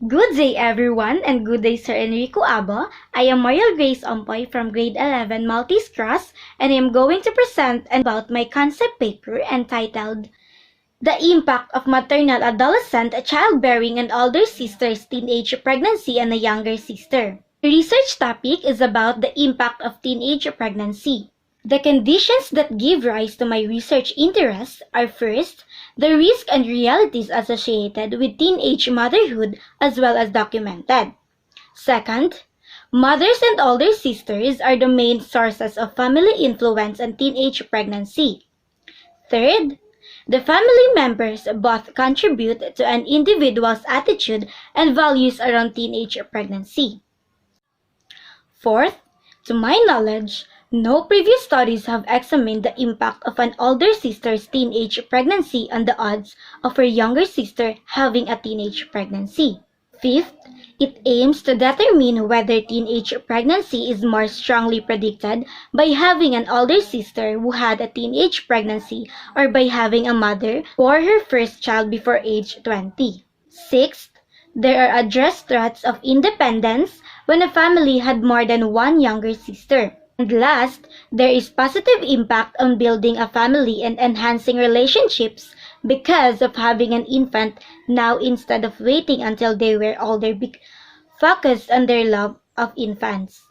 Good day everyone and good day Sir Enrico Abo. I am Mariel Grace Ompoy from grade 11 Maltese Cross and I am going to present about my concept paper entitled The Impact of Maternal Adolescent Childbearing and Older Sister's Teenage Pregnancy and a Younger Sister. The research topic is about the impact of teenage pregnancy. The conditions that give rise to my research interests are first, the risks and realities associated with teenage motherhood as well as documented. Second, mothers and older sisters are the main sources of family influence and teenage pregnancy. Third, the family members both contribute to an individual's attitude and values around teenage pregnancy. Fourth, to my knowledge, no previous studies have examined the impact of an older sister's teenage pregnancy on the odds of her younger sister having a teenage pregnancy. Fifth, it aims to determine whether teenage pregnancy is more strongly predicted by having an older sister who had a teenage pregnancy or by having a mother bore her first child before age 20. Sixth, there are addressed threats of independence when a family had more than one younger sister. And last, there is positive impact on building a family and enhancing relationships because of having an infant now instead of waiting until they were older, focused on their love of infants.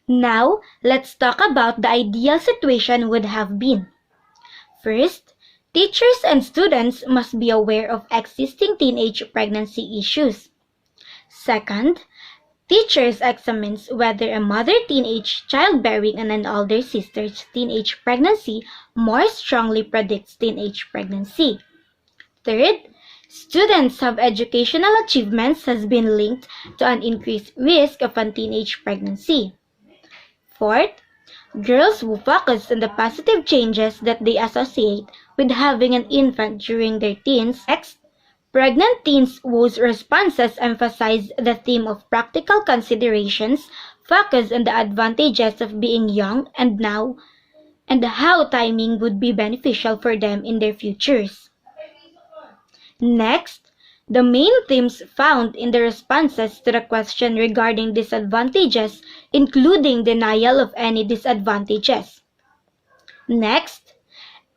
Now, let's talk about the ideal situation would have been. First, teachers and students must be aware of existing teenage pregnancy issues. Second, teachers examines whether a mother teenage childbearing and an older sister's teenage pregnancy more strongly predicts teenage pregnancy. Third, students have educational achievements has been linked to an increased risk of a teenage pregnancy. Fourth, girls who focus on the positive changes that they associate with having an infant during their teens. Next, pregnant teens whose responses emphasize the theme of practical considerations focus on the advantages of being young and now and how timing would be beneficial for them in their futures. Next, the main themes found in the responses to the question regarding disadvantages, including denial of any disadvantages. Next,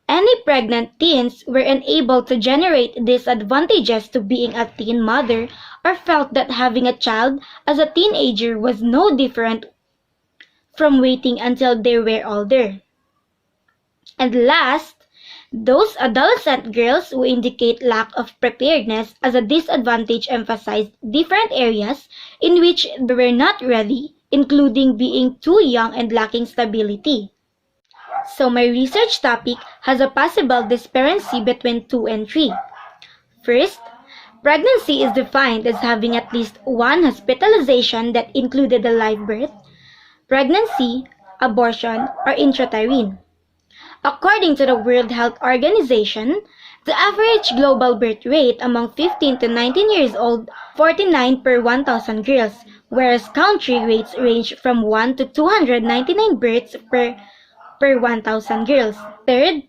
any pregnant teens were unable to generate disadvantages to being a teen mother or felt that having a child as a teenager was no different from waiting until they were older. And last, those adolescent girls who indicate lack of preparedness as a disadvantage emphasized different areas in which they were not ready, including being too young and lacking stability. So my research topic has a possible disparity between 2 and 3. First, pregnancy is defined as having at least one hospitalization that included a live birth, pregnancy, abortion, or intrauterine. According to the World Health Organization, the average global birth rate among 15 to 19 years old 49 per 1,000 girls, whereas country rates range from 1 to 299 births per 1,000 girls. Third,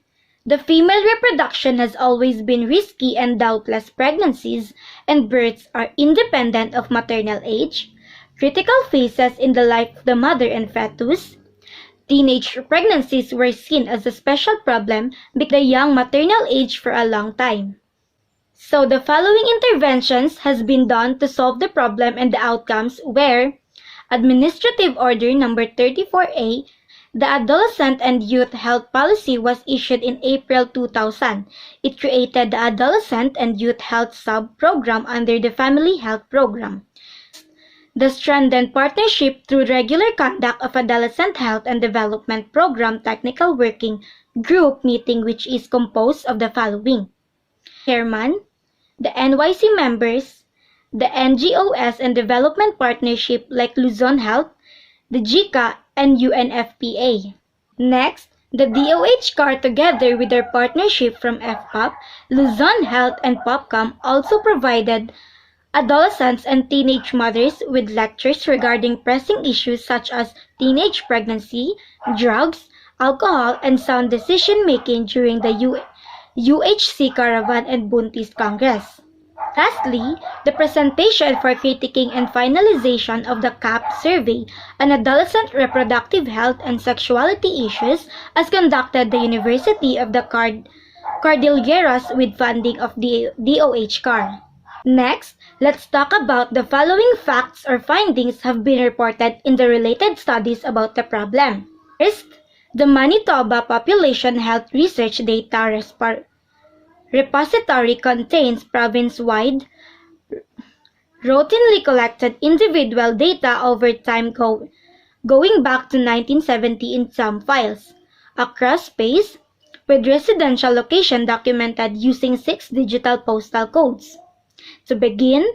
the female reproduction has always been risky and doubtless pregnancies and births are independent of maternal age, critical phases in the life of the mother and fetus. Teenage pregnancies were seen as a special problem because of the young maternal age for a long time. So the following interventions has been done to solve the problem and the outcomes were Administrative Order number 34A. The Adolescent and Youth Health Policy was issued in April 2000. It created the Adolescent and Youth Health Sub-Program under the Family Health Program. The Strengthened Partnership through regular conduct of Adolescent Health and Development Program Technical Working Group meeting which is composed of the following. Chairman, the NYC members, the NGOs and Development Partnership like Luzon Health, the JICA, and UNFPA. Next, the DOH-CAR together with their partnership from FPOP, Luzon Health and POPCOM also provided adolescents and teenage mothers with lectures regarding pressing issues such as teenage pregnancy, drugs, alcohol, and sound decision-making during the UHC Caravan and Buntis Congress. Lastly, the presentation for critiquing and finalization of the CAP survey on adolescent reproductive health and sexuality issues as conducted the University of the Cordilleras with funding of the DOH-CAR. Next, let's talk about the following facts or findings have been reported in the related studies about the problem. First, the Manitoba Population Health Research Data Repository contains province-wide, routinely collected individual data over time going back to 1970 in some files, across space, with residential location documented using 6 digital postal codes. To begin,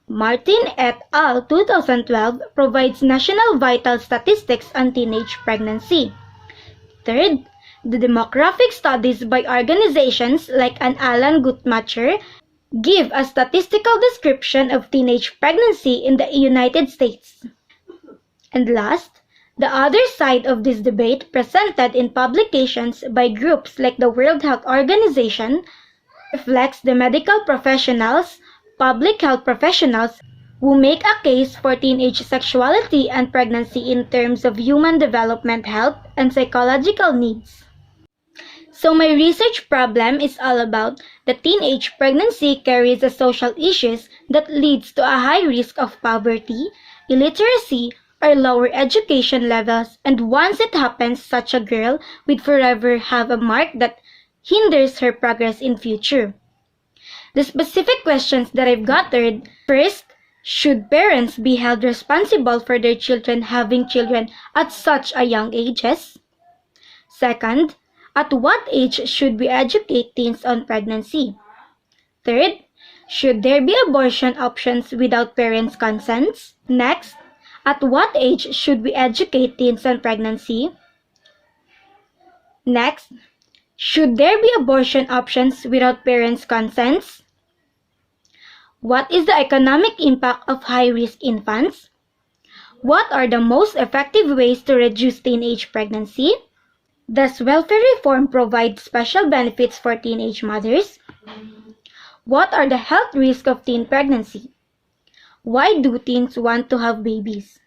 Martin et al. 2012 provides national vital statistics on teenage pregnancy. Third, the demographic studies by organizations like an Alan Guttmacher give a statistical description of teenage pregnancy in the United States. And last, the other side of this debate presented in publications by groups like the World Health Organization reflects the medical professionals, public health professionals who make a case for teenage sexuality and pregnancy in terms of human development health and psychological needs. So my research problem is all about the teenage pregnancy carries the social issues that leads to a high risk of poverty, illiteracy, or lower education levels, and once it happens, such a girl would forever have a mark that hinders her progress in future. The specific questions that I've gathered: first, should parents be held responsible for their children having children at such a young ages? Second, at what age should we educate teens on pregnancy? Third, should there be abortion options without parents' consents? Next, at what age should we educate teens on pregnancy? Next, should there be abortion options without parents' consents? What is the economic impact of high-risk infants? What are the most effective ways to reduce teenage pregnancy? Does welfare reform provide special benefits for teenage mothers? What are the health risks of teen pregnancy? Why do teens want to have babies?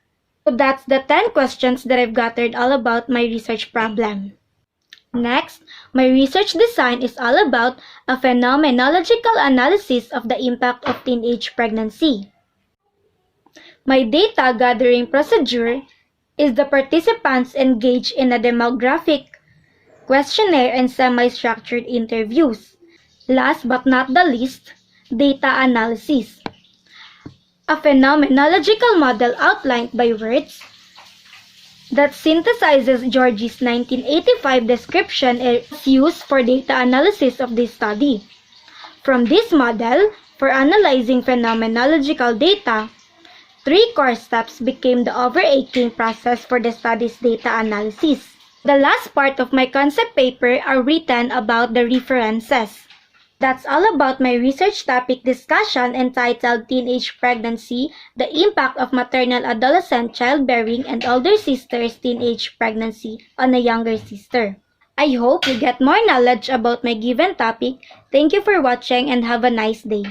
So that's the 10 questions that I've gathered all about my research problem. Next, my research design is all about a phenomenological analysis of the impact of teenage pregnancy. My data gathering procedure is the participants engage in a demographic questionnaire and semi-structured interviews. Last but not the least, data analysis. A phenomenological model outlined by words that synthesizes Georgie's 1985 description is used for data analysis of this study. From this model, for analyzing phenomenological data, 3 core steps became the overarching process for the study's data analysis. The last part of my concept paper are written about the references. That's all about my research topic discussion entitled Teenage Pregnancy, the Impact of Maternal Adolescent Childbearing and Older Sister's Teenage Pregnancy on a Younger Sister. I hope you get more knowledge about my given topic. Thank you for watching and have a nice day.